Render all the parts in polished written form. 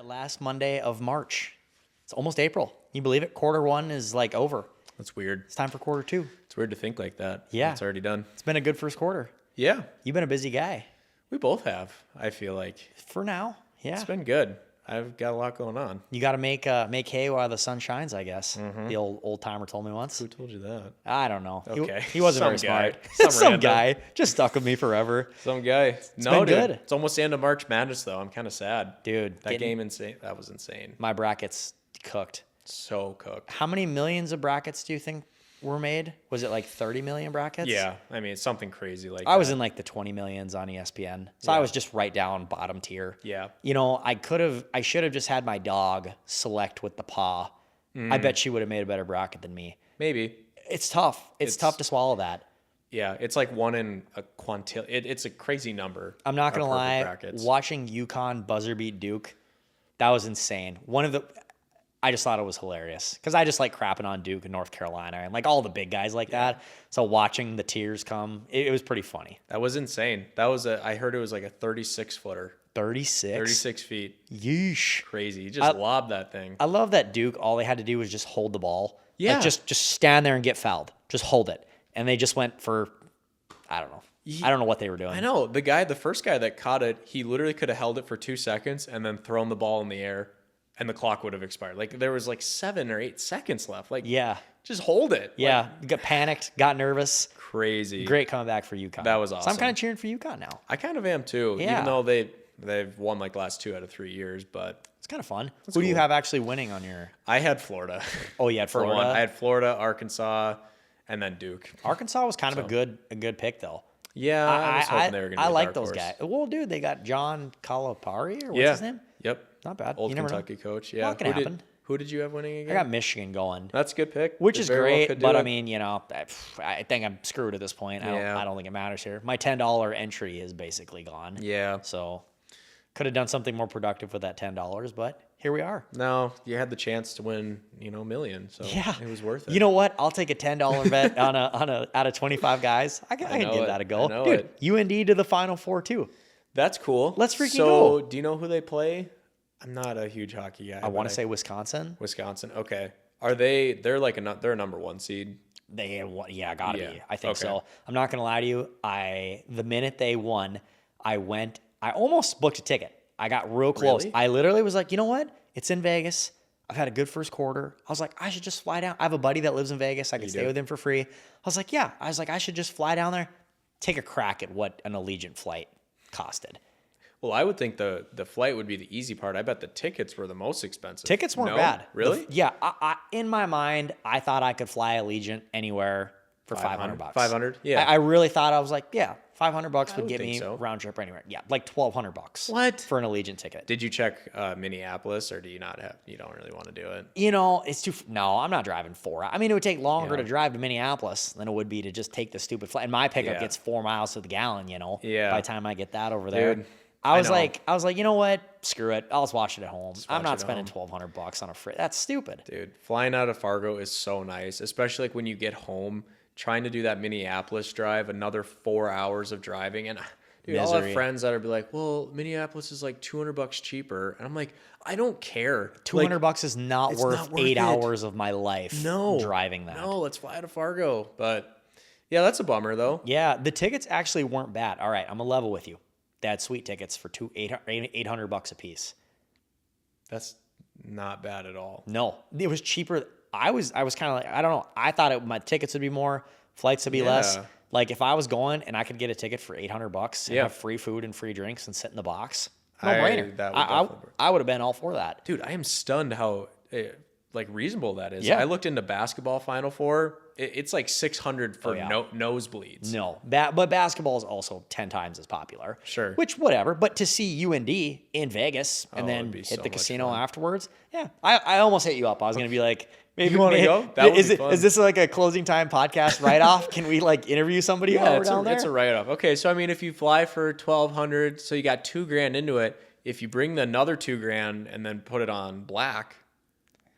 Last Monday of March. It's almost April. Can you believe it? Quarter one is like over. That's weird. It's time for quarter two. It's weird to think like that. Yeah. It's already done. It's been a good first quarter. Yeah. You've been a busy guy. We both have, I feel like. For now. Yeah. It's been good. I've got a lot going on. You got to make hay while the sun shines, I guess. Mm-hmm. The old timer told me once. Who told you that? I don't know. Okay. He wasn't very smart. Some guy just stuck with me forever. Some guy. It's been good. It's almost the end of March Madness, though. I'm kind of sad. Dude. That game, insane. That was insane. My brackets cooked. So cooked. How many millions of brackets do you think were made? Was it like 30 million brackets? Yeah. I mean, it's something crazy like I was in like the 20 millions on ESPN. So Yeah. I was just right down bottom tier. Yeah. You know, I should have just had my dog select with the paw. I bet she would have made a better bracket than me. Maybe. It's tough. It's tough to swallow that. Yeah. It's like one in a quintillion. It's a crazy number. I'm not going to lie. Brackets. Watching UConn buzzer beat Duke, that was insane. I just thought it was hilarious because I just like crapping on Duke and North Carolina and like all the big guys like that. So watching the tears come, it was pretty funny. That was insane. I heard it was like a 36-footer. 36? 36 feet. Yeesh. Crazy. You just lobbed that thing. I love that Duke, all they had to do was just hold the ball. Yeah. Like just stand there and get fouled. Just hold it. And they just went for, I don't know. I don't know what they were doing. I know. The first guy that caught it, he literally could have held it for 2 seconds and then thrown the ball in the air. And the clock would have expired. Like, there was like 7 or 8 seconds left. Like, yeah. Just hold it. Yeah. Got panicked, got nervous. Crazy. Great comeback for UConn. That was awesome. So I'm kind of cheering for UConn now. I kind of am too. Yeah. Even though they've won like last 2 out of 3 years, but it's kind of fun. That's Who do you cool. have actually winning on your? I had Florida. Oh, you had For Florida. one. I had Florida, Arkansas, and then Duke. Arkansas was kind of a good pick though. Yeah, I was hoping they were going to be I a like dark those horse. guys. Well, dude, they got John Calipari or what's his name? Yep. Not bad. Old You never know. Kentucky coach. Yeah. Well, it can happen. Who did you have winning I again? got Michigan going. That's a good pick. Which They is very well great, could do but it. I mean, you know, I think I'm screwed at this point. I don't think it matters here. My $10 entry is basically gone. Yeah. So could have done something more productive with that $10, but here we are. No, you had the chance to win, a million, so Yeah, it was worth it. You know what? I'll take a $10 bet on a out of 25 guys. I can give that a go. I know Dude, it. UND to the Final Four too. That's cool. Let's freaking go. go. Do you know who they play? I'm not a huge hockey guy. I want to say Wisconsin. Wisconsin. Okay. Are they? They're like they're a number 1 seed. They gotta Yeah. be. I think Okay. so. I'm not gonna lie to you. The minute they won, I almost booked a ticket. I got real close. Really? I literally was like, you know what? It's in Vegas. I've had a good first quarter. I was like, I should just fly down. I have a buddy that lives in Vegas. I can stay with him for free. I was like, yeah. I was like, I should just fly down there, take a crack at what an Allegiant flight costed. Well, I would think the flight would be the easy part. I bet the tickets were the most expensive. Tickets weren't No? bad. Really? Yeah. I in my mind, I thought I could fly Allegiant anywhere for $500. 500? Yeah. I really thought, I was like, yeah, $500 would get think me so. round trip anywhere. Yeah, like $1,200. What? For an Allegiant ticket? Did you check Minneapolis, or do you not have? You don't really want to do it. It's too. No, I'm not driving 4 hours. I mean, it would take longer to drive to Minneapolis than it would be to just take the stupid flight. And my pickup gets 4 miles to the gallon. Yeah. By the time I get that over there. Dude, I was know. like, you know what? Screw it. I'll just watch it at home. I'm watch not it at spending $1,200 on a freight. That's stupid. Dude, flying out of Fargo is so nice, especially like when you get home, trying to do that Minneapolis drive, another 4 hours of driving. And dude, I'll have Misery. friends that are be like, well, Minneapolis is like $200 cheaper. And I'm like, I don't care. $200 is not it's worth not worth 8 it. hours of my life No. driving that. No, let's fly out of Fargo. But yeah, that's a bummer though. Yeah, the tickets actually weren't bad. All right, I'm going to level with you. They had sweet tickets for $800 a piece. That's not bad at all. No, it was cheaper. I was kind of like, I don't know. I thought my tickets would be more, flights would be less. Yeah. Like if I was going and I could get a ticket for $800 and Yeah. have free food and free drinks and sit in the box, no that brainer. would definitely work. I would have been all for that. Dude, I am stunned how reasonable that is. Yeah. I looked into basketball Final Four. It's like $600 for nosebleeds. No, but basketball is also 10 times as popular. Sure. Which, whatever. But to see UND in Vegas and Oh, then it'd be hit so the much casino fun. afterwards, yeah. I almost hit you up. I was going to be like, maybe You wanna go? That would is be it fun. is this like a closing time podcast write-off? Can we like interview somebody while Yeah, we're down there? it's a write-off. Okay, so I mean, if you fly for $1,200, so you got $2,000 into it. If you bring another $2,000 and then put it on black,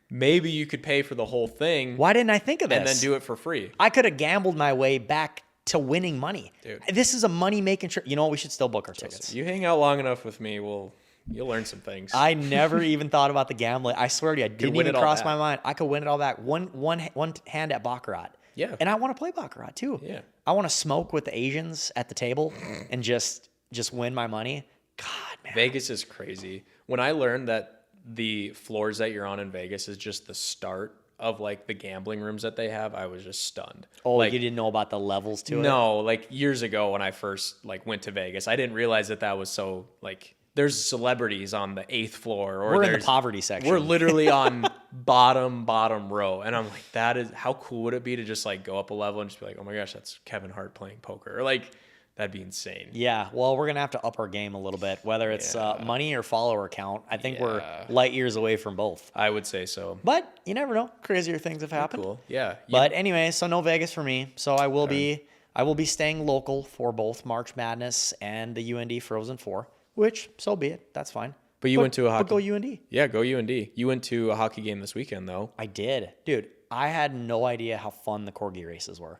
maybe you could pay for the whole thing. Why didn't I think of this? And then do it for free. I could have gambled my way back to winning money. Dude. This is a money-making trip. You know what? We should still book our tickets. You hang out long enough with me, you'll learn some things. I never even thought about the gambling. I swear to you, I didn't even cross my mind. I could win it all back. One hand at Baccarat. Yeah. And I want to play Baccarat too. Yeah. I want to smoke with the Asians at the table and just win my money. God, man. Vegas is crazy. When I learned that the floors that you're on in Vegas is just the start of like the gambling rooms that they have, I was just stunned. Oh, like, you didn't know about the levels to it? No, like years ago when I first like went to Vegas, I didn't realize that was so like there's celebrities on the 8th floor, or we're in the poverty section. We're literally on bottom row, and I'm like, that is how cool would it be to just like go up a level and just be like, oh my gosh, that's Kevin Hart playing poker, or like that'd be insane. Yeah, well, we're gonna have to up our game a little bit, whether it's money or follower count. I think we're light years away from both. I would say so, but you never know. Crazier things have happened. Cool, yeah. But anyway, so no Vegas for me. So I will be staying local for both March Madness and the UND Frozen Four. Which, so be it. That's fine. But you went to a hockey. But go UND. Yeah, go UND. You went to a hockey game this weekend, though. I did, dude. I had no idea how fun the corgi races were.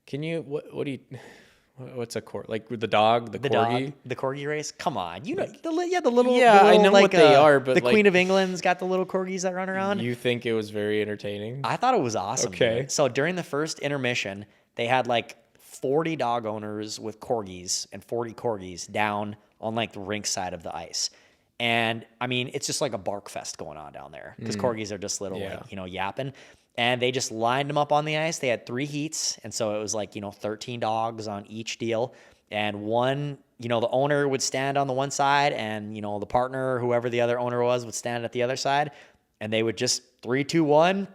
Can you? What do you? What's a corgi? Like with the dog, the corgi? Dog, the corgi race. Come on, you know, the little. Yeah, I know like, what they are, but the like, Queen of England's got the little corgis that run around. You think it was very entertaining? I thought it was awesome. Okay. Dude. So during the first intermission, they had like 40 dog owners with corgis and 40 corgis down on like the rink side of the ice. And I mean, it's just like a bark fest going on down there because corgis are just little, like, yapping. And they just lined them up on the ice. They had 3 heats. And so it was like, 13 dogs on each deal. And one, the owner would stand on the one side and, the partner, or whoever the other owner was, would stand at the other side. And they would just 3, 2, 1,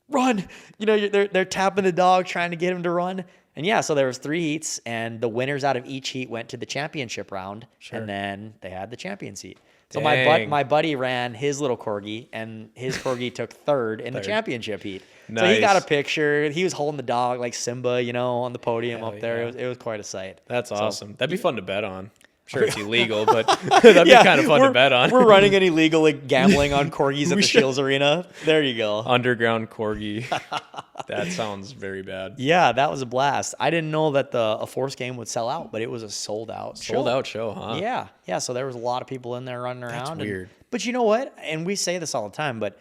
run. They're tapping the dog, trying to get him to run. And yeah, so there was 3 heats, and the winners out of each heat went to the championship round, and then they had the champion seat. So my buddy ran his little corgi, and his corgi took third in the championship heat. Nice. So he got a picture. He was holding the dog like Simba, on the podium up there. It was quite a sight. That's awesome. That'd be fun to bet on. Sure, it's illegal, but that'd be kind of fun to bet on. We're running an illegal gambling on corgis at the Shields Arena. There you go. Underground corgi. That sounds very bad. Yeah, that was a blast. I didn't know that a Force game would sell out, but it was a sold out show, huh? Yeah. So there was a lot of people in there running around. That's weird. But you know what? And we say this all the time, but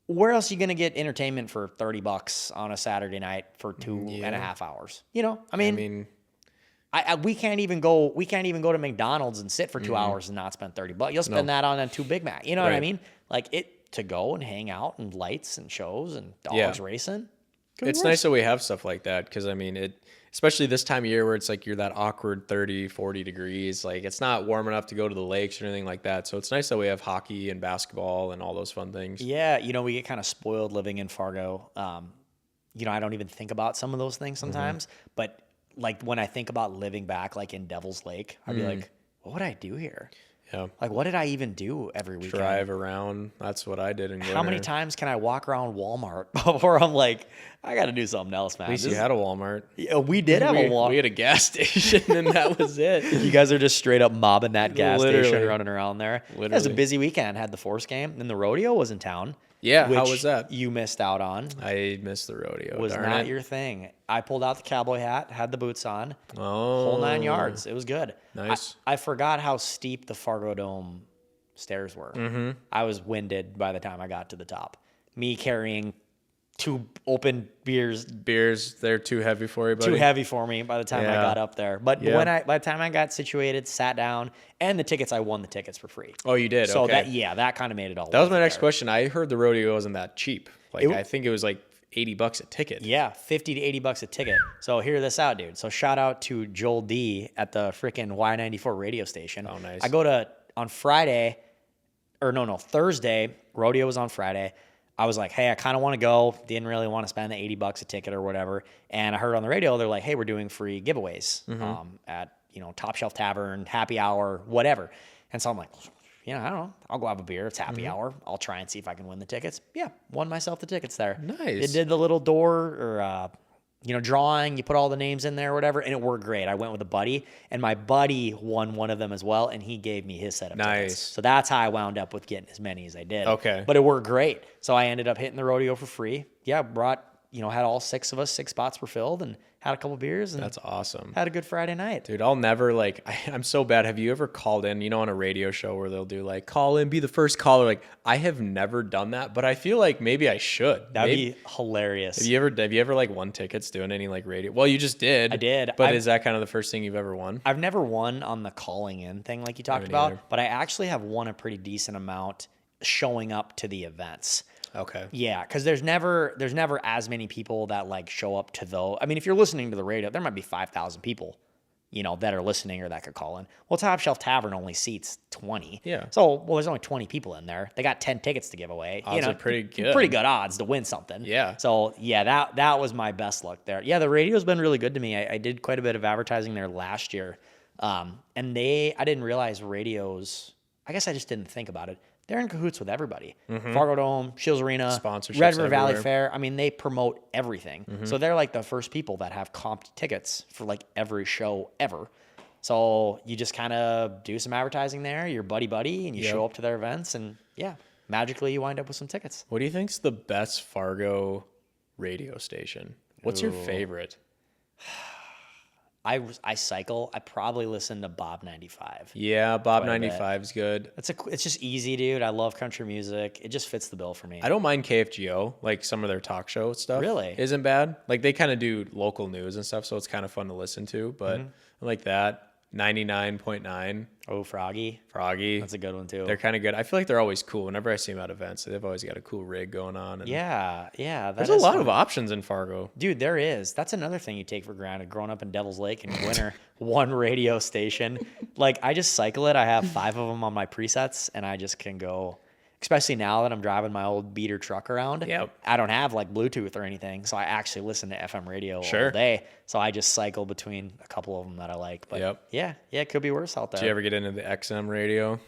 where else are you going to get entertainment for $30 on a Saturday night for 2.5 hours? I mean we can't even go to McDonald's and sit for 2 hours and not spend $30. You'll spend that on 2 Big Mac. You know what I mean? Like to go and hang out and lights and shows and dogs racing. It's nice that we have stuff like that because especially this time of year where it's like you're that awkward 30, 40 degrees. Like it's not warm enough to go to the lakes or anything like that. So it's nice that we have hockey and basketball and all those fun things. Yeah, we get kind of spoiled living in Fargo. I don't even think about some of those things sometimes, but like when I think about living back like in Devil's Lake, I'd be like, what would I do here? Yeah. Like what did I even do every weekend? Drive around. That's what I did in winter. How many times can I walk around Walmart before I'm like, I got to do something else, man? At least you had a Walmart. Yeah, we did have a Walmart. We had a gas station and that was it. You guys are just straight up mobbing that gas station running around there. Literally. It was a busy weekend. Had the Force game and the rodeo was in town. Yeah, how was that? You missed out on. I missed the rodeo. Was not your thing. I pulled out the cowboy hat, had the boots on. Oh. Whole 9 yards. It was good. Nice. I forgot how steep the Fargo Dome stairs were. Mm-hmm. I was winded by the time I got to the top. Me carrying 2 open beers. They're too heavy for you, buddy. Too heavy for me by the time I got up there. But by the time I got situated, sat down, and the tickets, I won the tickets for free. Oh, you did? So okay. that kind of made it all. That was my next question. I heard the rodeo wasn't that cheap. I think it was like $80 a ticket. Yeah, $50 to $80 a ticket. So hear this out, dude. So shout out to Joel D at the freaking Y94 radio station. Oh, nice. I go to on Friday, or no, Thursday. Rodeo was on Friday. I was like, hey, I kind of want to go. Didn't really want to spend the $80 a ticket or whatever. And I heard on the radio, they're like, hey, we're doing free giveaways at, Top Shelf Tavern, happy hour, whatever. And so I'm like, I don't know. I'll go have a beer. It's happy hour. I'll try and see if I can win the tickets. Yeah, won myself the tickets there. Nice. It did the little door or drawing, you put all the names in there or whatever, and it worked great. I went with a buddy, and my buddy won one of them as well, and he gave me his set of tickets. So that's how I wound up with getting as many as I did. Okay. But it worked great. So I ended up hitting the rodeo for free. Yeah, brought, had all 6 of us, 6 spots were filled, and had a couple beers, and that's awesome. Had a good Friday night. Dude, I'll never I'm so bad. Have you ever called in, on a radio show where they'll do like, call in, be the first caller? Like, I have never done that, but I feel like maybe I should. That'd be hilarious. Have you ever like won tickets doing any like radio? Well, you just did. I did. But is that kind of the first thing you've ever won? I've never won on the calling in thing like you talked about, but I actually have won a pretty decent amount showing up to the events. Okay. Yeah, because there's never as many people that like show up to those. I mean, if you're listening to the radio, there might be 5,000 people, that are listening or that could call in. Well, Top Shelf Tavern only seats 20. Yeah. So, there's only 20 people in there. They got 10 tickets to give away. Odds are pretty good. Pretty good odds to win something. Yeah. So, yeah, that was my best luck there. Yeah, the radio's been really good to me. I did quite a bit of advertising there last year. And I didn't realize radios, I guess I just didn't think about it. They're in cahoots with everybody. Fargo Dome, Shields Arena, sponsorships Red River Valley everywhere. Fair. I mean, they promote everything. So they're like the first people that have comped tickets for like every show ever. So you just kind of do some advertising there. You're buddy, and you show up to their events, and yeah, magically you wind up with some tickets. What do you think's the best Fargo radio station? What's your favorite? I cycle. I probably listen to Bob 95. Yeah, Bob 95 is good. It's just easy, dude. I love country music. It just fits the bill for me. I don't mind KFGO, like some of their talk show stuff. Really? Isn't bad. Like they kind of do local news and stuff, so it's kind of fun to listen to, but I like that. 99.9. Oh, Froggy. That's a good one too. They're kind of good. I feel like they're always cool. Whenever I see them at events, they've always got a cool rig going on. And yeah. There's a lot of options in Fargo. Dude, there is. That's another thing you take for granted. Growing up in Devil's Lake and winter, one radio station. Like, I just cycle it. I have 5 of them on my presets, and I just can go. Especially now that I'm driving my old beater truck around. Yep. I don't have like Bluetooth or anything, so I actually listen to FM radio all day. So I just cycle between a couple of them that I like. But yeah, it could be worse out there. Did you ever get into the XM radio?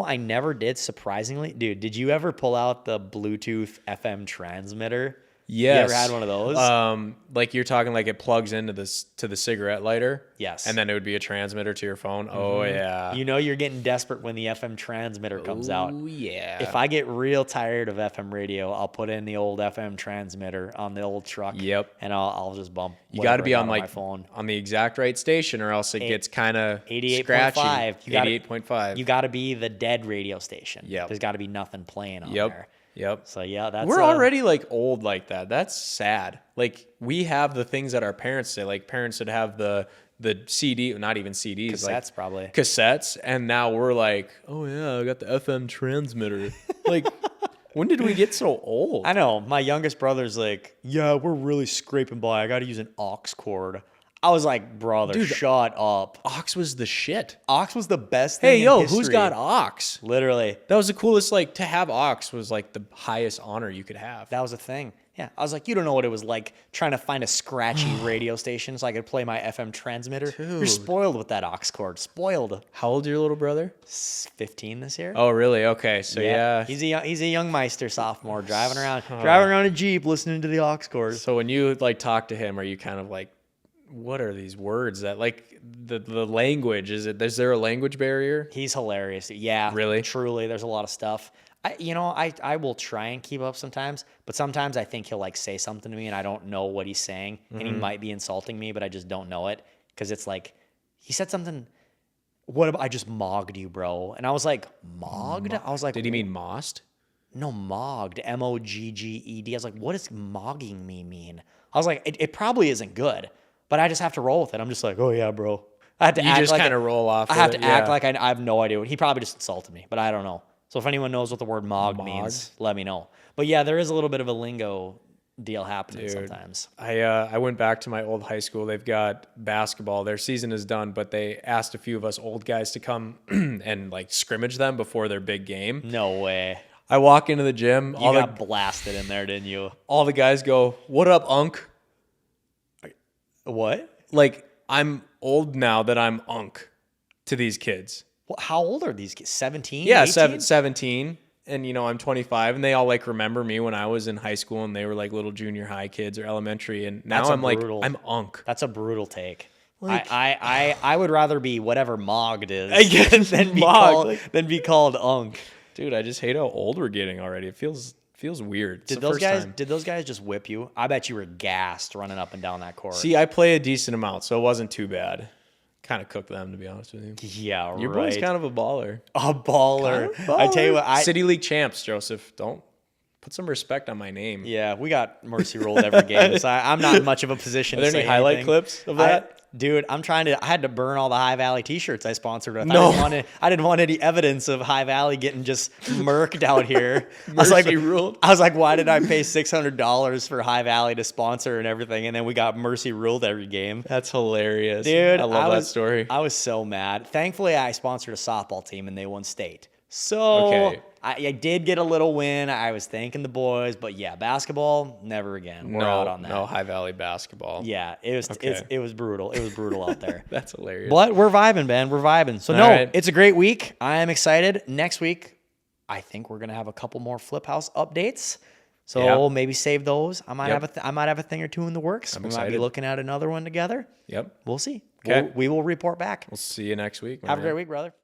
I never did, surprisingly. Dude, did you ever pull out the Bluetooth FM transmitter? Yes. You ever had one of those? Like you're talking like it plugs into to the cigarette lighter. Yes. And then it would be a transmitter to your phone. Oh yeah. You're getting desperate when the FM transmitter comes out. Oh yeah. If I get real tired of FM radio, I'll put in the old FM transmitter on the old truck. Yep. And I'll just bump. You got to be on my phone. on the exact right station, or else it gets kind of 88.5. 88.5. You got to be the dead radio station. Yep. There's got to be nothing playing on there. Yep. So yeah, that's we're already like old like that. That's sad. Like we have the things that our parents say. Like parents would have the CD, not even CDs, cassettes, like probably cassettes, and now we're like, oh yeah, I got the FM transmitter. Like, when did we get so old? I know. My youngest brother's like, yeah, we're really scraping by. I got to use an aux cord. I was like, brother, dude, shut up. Aux was the shit. Aux was the best thing in history. Who's got aux? Literally. That was the coolest, like, to have aux was like the highest honor you could have. That was a thing. Yeah. I was like, you don't know what it was like trying to find a scratchy radio station so I could play my FM transmitter. Dude. You're spoiled with that aux cord. Spoiled. How old is your little brother? 15 this year. Oh, really? Okay. So yeah. He's a young Meister sophomore driving around a Jeep listening to the aux cord. So when you like talk to him, are you kind of like, what are these words that like the language? Is there a language barrier? He's hilarious. Yeah. Really? Truly. There's a lot of stuff. I will try and keep up sometimes, but sometimes I think he'll like say something to me and I don't know what he's saying and he might be insulting me, but I just don't know it. Cause it's like, he said something, I just mogged you, bro. And I was like, mogged? I was like, did he mean mossed? No, mogged, M-O-G-G-E-D. I was like, what does mogging me mean? I was like, it probably isn't good. But I just have to roll with it. I'm just like, oh yeah, bro. I have to you act just like kind of roll off. I have to act like I have no idea. He probably just insulted me, but I don't know. So if anyone knows what the word mog means, let me know. But yeah, there is a little bit of a lingo deal happening sometimes. I went back to my old high school. They've got basketball. Their season is done, but they asked a few of us old guys to come and like scrimmage them before their big game. No way. I walk into the gym. You got blasted in there, didn't you? All the guys go, "What up, Unk?" What? Like, I'm old now that I'm Unk to these kids. Well, how old are these kids? 17? Yeah, 18? 17. and you know, I'm 25 and they all like remember me when I was in high school and they were like little junior high kids or elementary. And now I'm like, I'm Unk. That's a brutal take. Like, I would rather be whatever Mogged is than be called Unk. Dude, I just hate how old we're getting already. It feels weird. Did those guys just whip you? I bet you were gassed running up and down that court. See, I play a decent amount, so it wasn't too bad. Kind of cooked them, to be honest with you. Yeah, Your boy's kind of a baller. A baller. Kind of baller. I tell you what, City League champs, Joseph. Don't put some respect on my name. Yeah, we got mercy rolled every game, so I'm not in much of a position. Are there any highlight clips of that? Dude, I had to burn all the High Valley t-shirts I sponsored with. No. I didn't want any evidence of High Valley getting just murked out here. Ruled. I was like, why did I pay $600 for High Valley to sponsor and everything? And then we got mercy ruled every game. That's hilarious. Dude, I love that story. I was so mad. Thankfully, I sponsored a softball team and they won state. So I did get a little win. I was thanking the boys, but yeah, basketball, never again. We're out on that. No High Valley basketball. Yeah, it was brutal. It was brutal out there. That's hilarious. But we're vibing, Ben. We're vibing. So it's a great week. I am excited. Next week, I think we're gonna have a couple more Flip House updates. So maybe save those. I might have a thing or two in the works. We might be looking at another one together. Yep. We'll see. Okay. We will report back. We'll see you next week. Have a great week, brother.